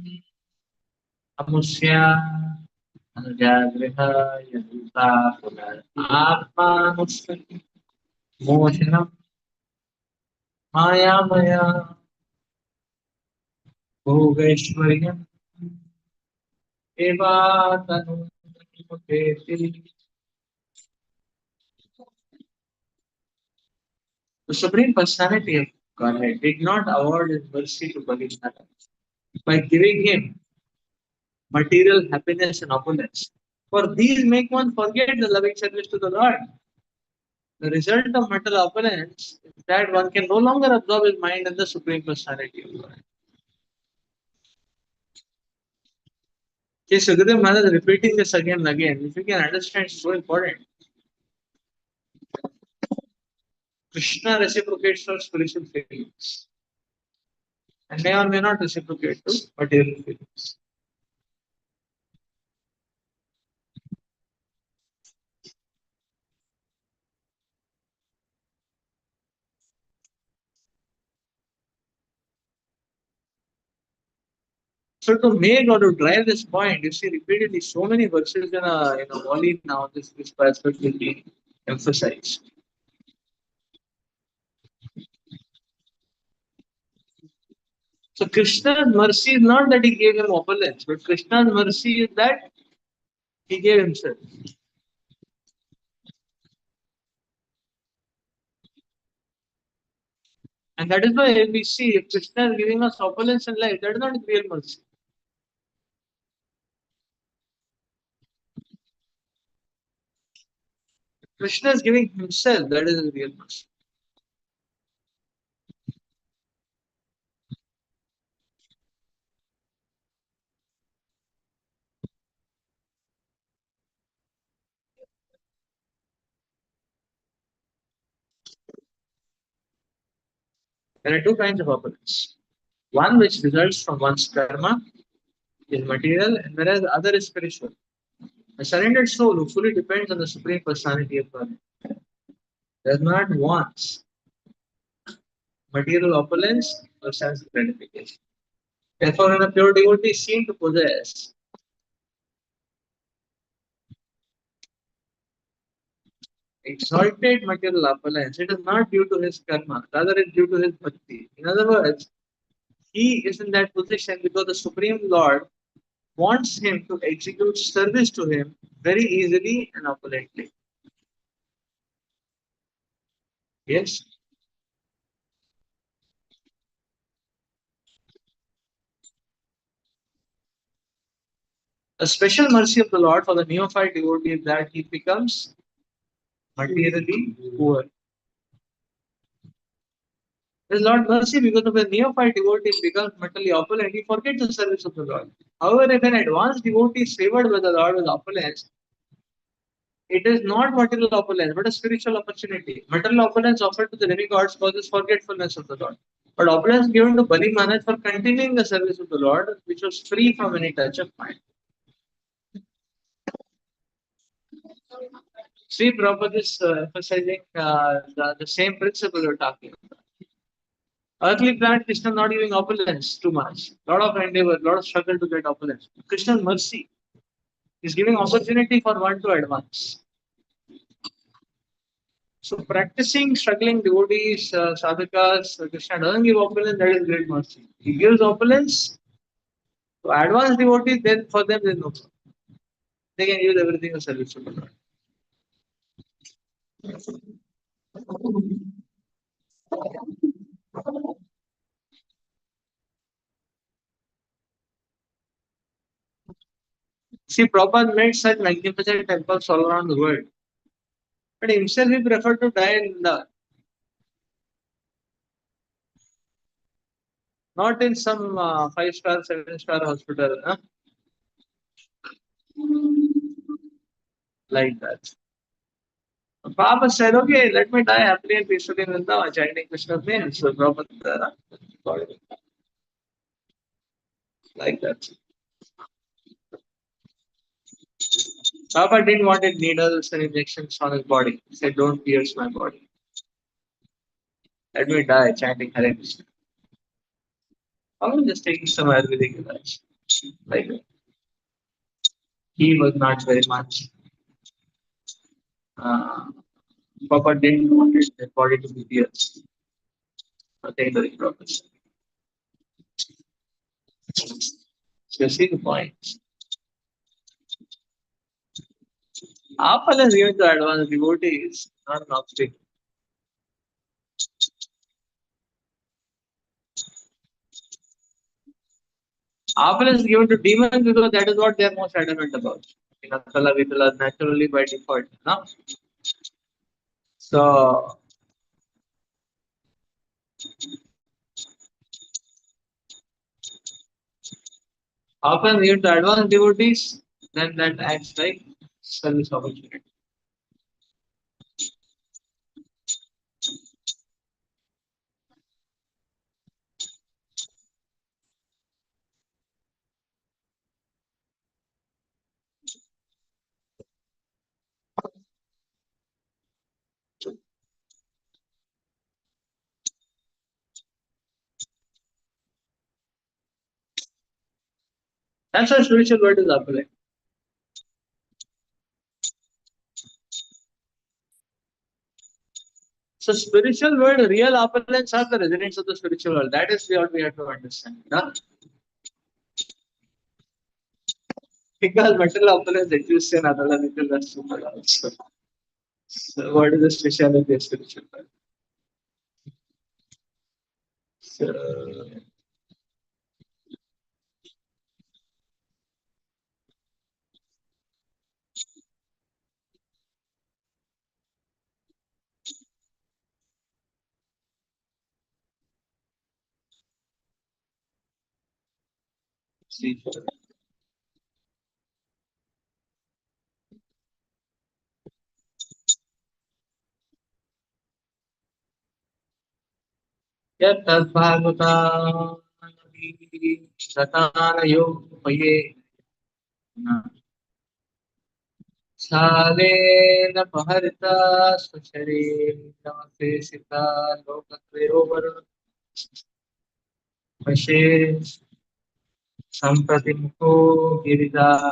S1: Amusya Anujagraha Yaduta Punar Atma Nusati Moshanam Maya Maya Bhogeshwaryam Eva Tanu Muketi. The Supreme Personality of Godhead did not award his mercy to Balitara by giving him material happiness and opulence. For these make one forget the loving service to the Lord. The result of material opulence is that one can no longer absorb his mind in the Supreme Personality of God. Okay, Sukadev Maharaj is repeating this again and again. If you can understand, it's so important. Krishna reciprocates for spiritual feelings and may or may not reciprocate to material feelings. So to make or to drive this point, you see repeatedly so many verses in a volley now. This aspect will be emphasized. So Krishna's mercy is not that he gave him opulence, but Krishna's mercy is that he gave himself. And that is why we see if Krishna is giving us opulence in life, that is not real mercy. Krishna is giving himself, that is real mercy. There are two kinds of opulence. One which results from one's karma is material, and whereas the other is spiritual. A surrendered soul who fully depends on the Supreme Personality of God does not want material opulence or sense gratification. Therefore, when a pure devotee is seen to possess exalted material opulence, it is not due to his karma, rather it is due to his bhakti. In other words, he is in that position because the Supreme Lord wants him to execute service to him very easily and opulently. Yes. A special mercy of the Lord for the neophyte devotee is that he becomes materially poor. There's Lord mercy because of a neophyte devotee becomes mentally opulent, he forgets the service of the Lord. However, if an advanced devotee is favored by the Lord with opulence, it is not material opulence, but a spiritual opportunity. Material opulence offered to the demigods causes forgetfulness of the Lord. But opulence given to Bali Maharaj for continuing the service of the Lord, which was free from any touch of mind. Sri Prabhupada is emphasizing the same principle you're talking about. Earthly planet Krishna not giving opulence too much. Lot of endeavor, lot of struggle to get opulence. Krishna's mercy is giving opportunity for one to advance. So practicing struggling devotees, sadhakas, Krishna doesn't give opulence, that is great mercy. He gives opulence to advanced devotees, then for them there is no problem. They can use everything as service to the Lord. See, Prabhupada made such magnificent temples all around the world. But himself he preferred to die in the not in some five-star, seven-star hospital, huh? Like that. Papa said, okay, let me die happily and peacefully in Vrindavan, chanting Krishna's name. So Prabhupada got it like that. Papa didn't want needles and injections on his body. He said, don't pierce my body. Let me die chanting Hare Krishna. I'm just taking some Ayurvedic advice. Like he was not very much. Uh, Papa didn't want his body to be pierced. Nothing very proper. So you see the point. Apple is given to advanced devotees, not an obstacle. Apple is given to demons because that is what they are most adamant about. In Atala Vitala, naturally by default. No? So, Apple is given to advanced devotees, then that acts like service opportunity. That's why spiritual world is Apple. So spiritual world, real opulence are the residents of the spiritual world. That is what we have to understand. No? Because material opulence exists in other little super also. So what is the speciality of spiritual world? So, see. यत्तद्भागवतानयो मये सालेन पहरिता स्वशरीरमते सिता लोकत्रयोवरुण वशे सम्प्रति मुखो गिरिजापविदावाच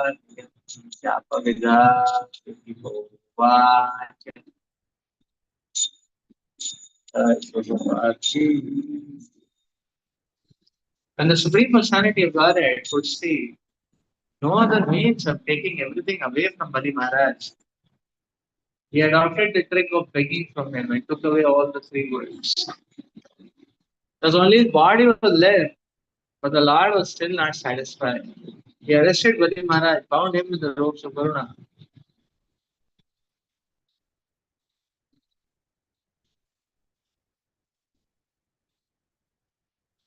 S1: when the Supreme Personality of Godhead could see no other means of taking everything away from Bali Maharaj, he adopted the trick of begging from him and took away all the three worlds. Thus only his body was left, but the Lord was still not satisfied. He arrested Bali Maharaj, bound him with the ropes of Varuna.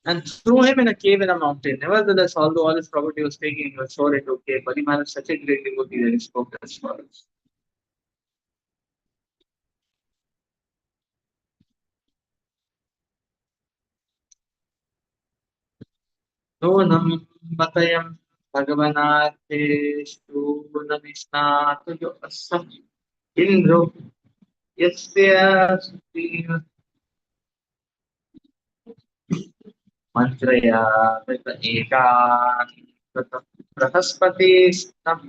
S1: and threw him in a cave in a mountain. Nevertheless, although all his property was taken, he was sold into a cave. Bali Maharaj was such a great devotee that he spoke as follows. नूनं मतयं भगवनाथेषु न निष्णातु यो अस्सम् इन्द्रो यस्य supreme मन्त्रया कृत एकान् कृतं बृहस्पतिस्तम्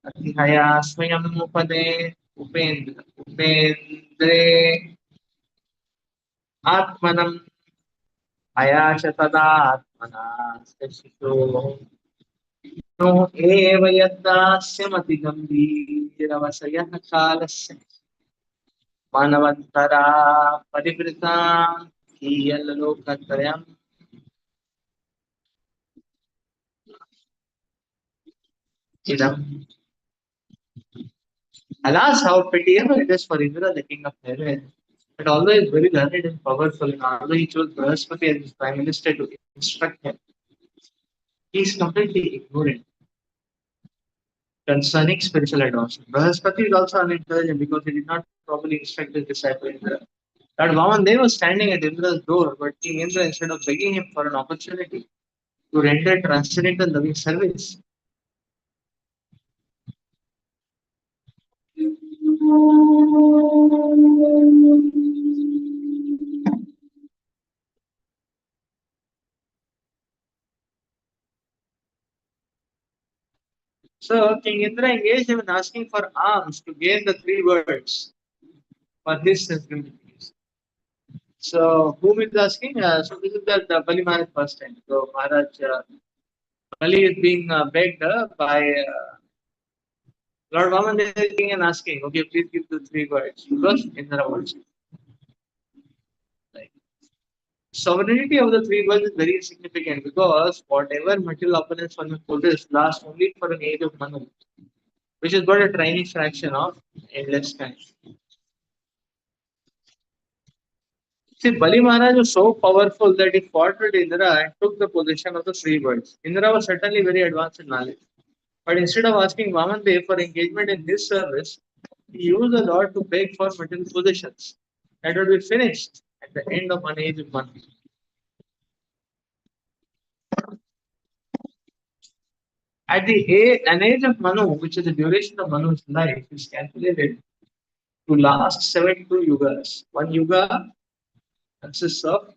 S1: अतिहया स्वयम् उपेन्द्रे आत्मनम् अयाच तदात्मना शिशोः no एव यद्दास्यमतिगम्भीरवशयः कालस्य मानवन्तरा परिवृता हीयलोकत्रयम् इदम्. Alas, how pitiable it is for Indra, the king of heaven. But although he is very learned and powerful, and although he chose Brahaspati as his prime minister to instruct him, he is completely ignorant concerning spiritual advancement. Brahaspati is also unintelligent because he did not properly instruct his disciple Indra. Lord Vaman was standing at Indra's door, but King Indra, instead of begging him for an opportunity to render transcendental loving service, so King Indra engaged him in asking for alms to gain the three words for his sensibilities. So whom is asking? So this is the Bali Maharaj first time. So Maharaj Bali is being begged by Lord Vaman is being and asking, okay, please give the three words because Indra wants it. Like, sovereignty of the three worlds is very significant because whatever material opulence one possesses lasts only for an age of Manu, which is but a tiny fraction of endless time. See, Bali Maharaj was so powerful that he fought with Indra and took the possession of the three worlds. Indra was certainly very advanced in knowledge, but instead of asking Vamandev for engagement in his service, he used the Lord to beg for material possessions that would be finished at the end of an age of Manu. At an age of Manu, which is the duration of Manu's life, is calculated to last 72 yugas. One yuga consists of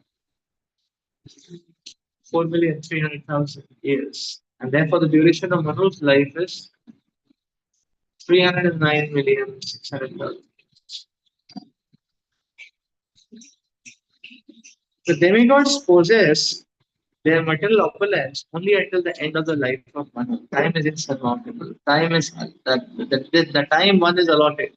S1: 4,300,000 years. And therefore, the duration of Manu's life is 309,600,000. The demigods possess their material opulence only until the end of the life of Manu. Time is insurmountable. Time is the time one is allotted.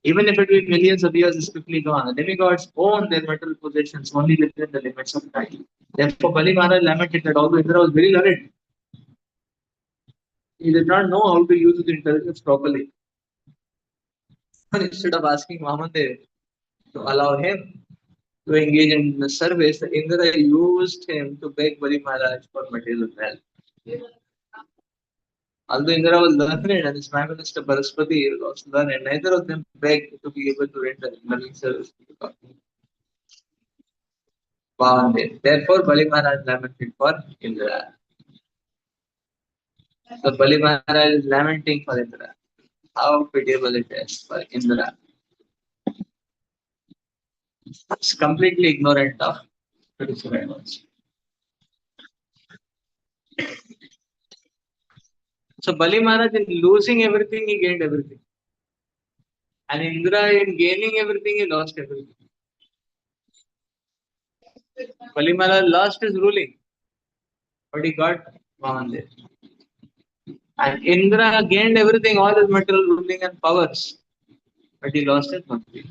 S1: Even if it will be millions of years, is quickly gone. The demigods own their material possessions only within the limits of time. Therefore, Bali Maharaj lamented that although Indra was very learned, he did not know how to use his intelligence properly. And instead of asking Vamandev to allow him to engage in the service, Indra used him to beg Bali Maharaj for material wealth. Although Indra was learned and his prime minister Baraspati was also learned, neither of them begged to be able to render loving service to the god. Vamandev. Therefore, Bali Maharaj lamented for Indra. So Bali Maharaj is lamenting for Indra. How pitiable it is for Indra. It's completely ignorant of spiritual advice. So Bali Maharaj, in losing everything, he gained everything. And Indra, in gaining everything, he lost everything. Bali Maharaj lost his ruling, but he got Mahadev. And Indra gained everything, all his material ruling and powers, but he lost his bhakti.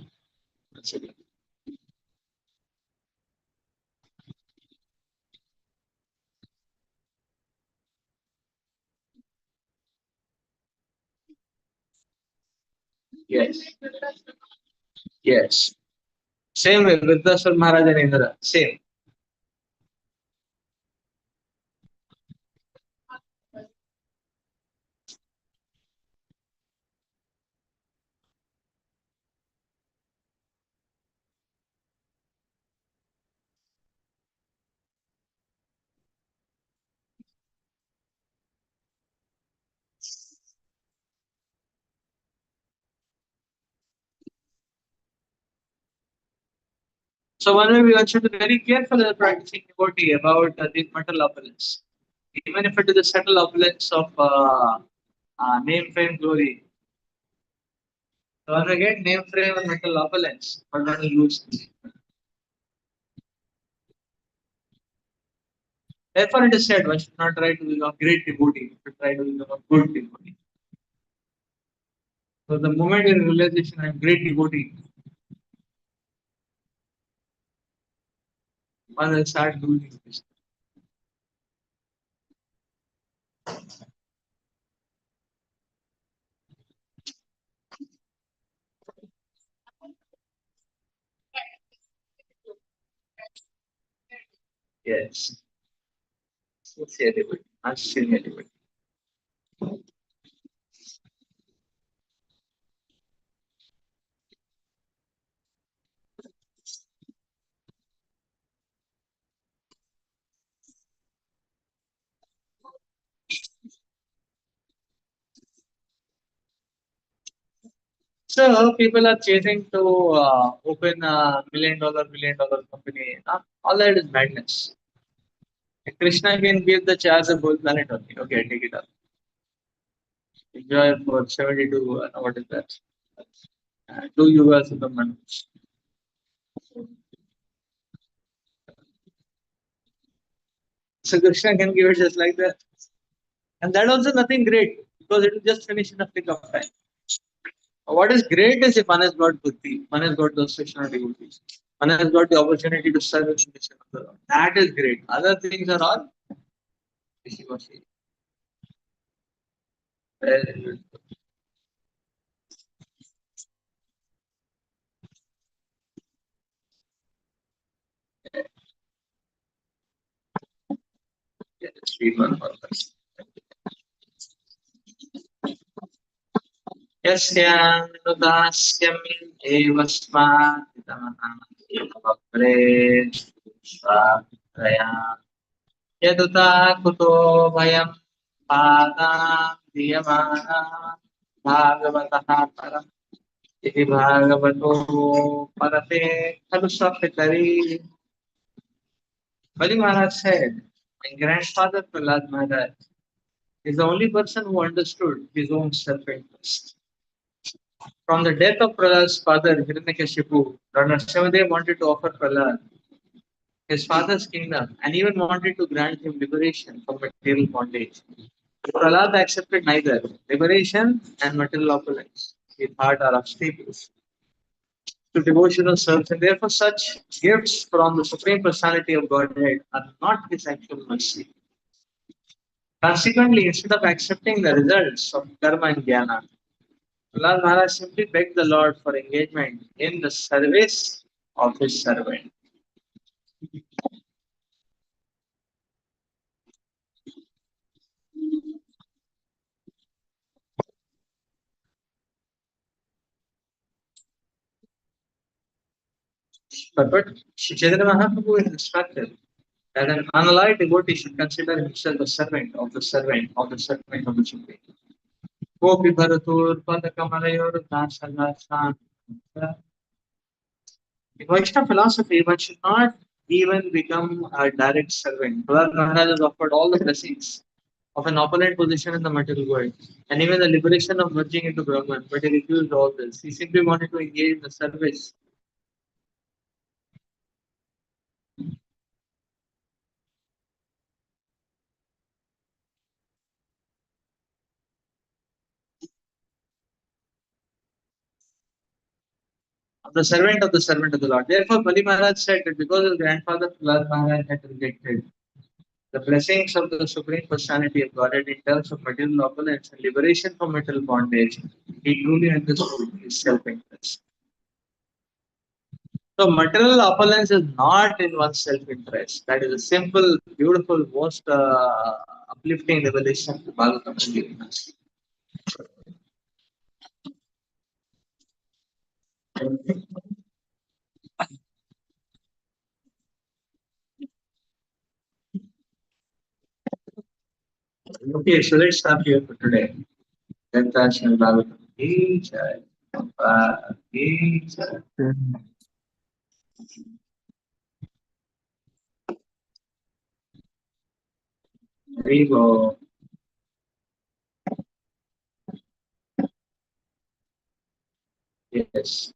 S1: That's it. Yes. Yes. Same way, Vrindavan Maharaj and Indra. Same. So one way we should be very careful as a practicing devotee about these material opulence. Even if it is a subtle opulence of name, fame, glory. So when we get name, fame, and mental opulence, but when we lose. Therefore, it is said one should not try to become a great devotee, one should try to become a good devotee. So the moment in realization I am great devotee, one will start losing this. Yes. Sincere devotee, not senior devotee. So people are chasing to open a $1 million company. All that is madness. Krishna can give the charge of whole planet only. Okay, take it up. Enjoy for 72, what is that? 2 years of the month. So Krishna can give it just like that. And that also nothing great because it will just finish in a flick of time. What is great is if one has got buddhi, one has got those Krishna devotees, one has got the opportunity to serve in the mission of the Lord. That is great. Other things are all wishy-washy. Very good. Yes, read one more verse. यस्यानुदास्यम् एवस्मादितमनावक्रे स्वात्रया यदुता कुतो भयं पादां दीयमाना भागवतः परम् इति भागवतो परते खलु स्वपितरि. Bali Maharaj said, my grandfather Prahlad Maharaj is the only person who understood his own self-interest. From the death of Prahlad's father, Hiranyakashipu, Lord Nrsimhadev wanted to offer Prahlad his father's kingdom and even wanted to grant him liberation from material bondage. Prahlad accepted neither liberation and material opulence. His heart are obstacles to devotional service, and therefore such gifts from the Supreme Personality of Godhead are not his actual mercy. Consequently, instead of accepting the results of karma and jnana, Prahlad Maharaj simply begged the Lord for engagement in the service of his servant. But Chaitanya Mahaprabhu is instructed that an unallied devotee should consider himself a servant of the servant of the servant of the Supreme. Gopi Bharatur Padakamalayur Dasalasan. In Vaishnava philosophy, one should not even become a direct servant. Prahlad Maharaj has offered all the blessings of an opulent position in the material world and even the liberation of merging into Brahman, but he refused all this. He simply wanted to engage in the service of the servant of the servant of the Lord. Therefore, Bali Maharaj said that because his grandfather Prahlad Maharaj had rejected the blessings of the Supreme Personality of Godhead in terms of material opulence and liberation from material bondage, he truly understood his self-interest. So material opulence is not in one's self-interest. That is a simple, beautiful, most uplifting revelation to Bhagavatam has given us. Okay, so let's stop here for today. Dantashan Bhagavatam. Ki Jai. Ki Jai. We go. Yes.